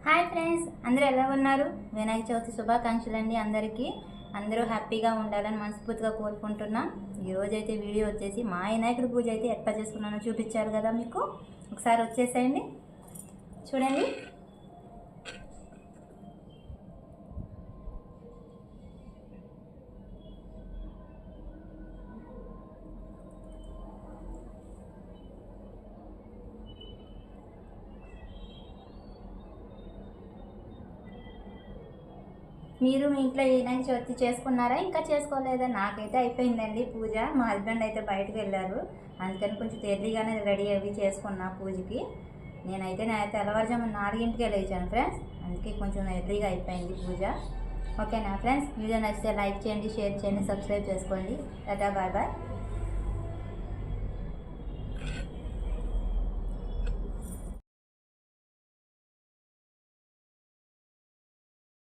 Hi friends, అందరూ ఎలా ఉన్నారు? వినాయక చవితి శుభాకాంక్షలు అండి అందరికీ. అందరూ హ్యాపీగా ఉండాలని మనస్ఫూర్తిగా కోరుకుంటున్నా. ఈరోజైతే వీడియో వచ్చేసి మా వినాయకుడి పూజ అయితే ఎట్లా చేసుకున్నానో చూపించారు కదా మీకు. ఒకసారి వచ్చేసేయండి, చూడండి. మీరు మీ ఇంట్లో వినాయక చవితి చేసుకున్నారా, ఇంకా చేసుకోలేదా? నాకైతే అయిపోయిందండి పూజ. మా హస్బెండ్ అయితే బయటకు వెళ్ళారు, అందుకని కొంచెం ఎర్లీగానే రెడీ అవి చేసుకున్నా పూజకి. నేనైతే తెల్లవారుజామున 4ంటికే లేచాను ఫ్రెండ్స్, అందుకే కొంచెం ఎర్లీగా అయిపోయింది పూజ. ఓకేనా ఫ్రెండ్స్, వీడియో నచ్చితే లైక్ చేయండి, షేర్ చేయండి, సబ్స్క్రైబ్ చేసుకోండి. Tata, bye bye.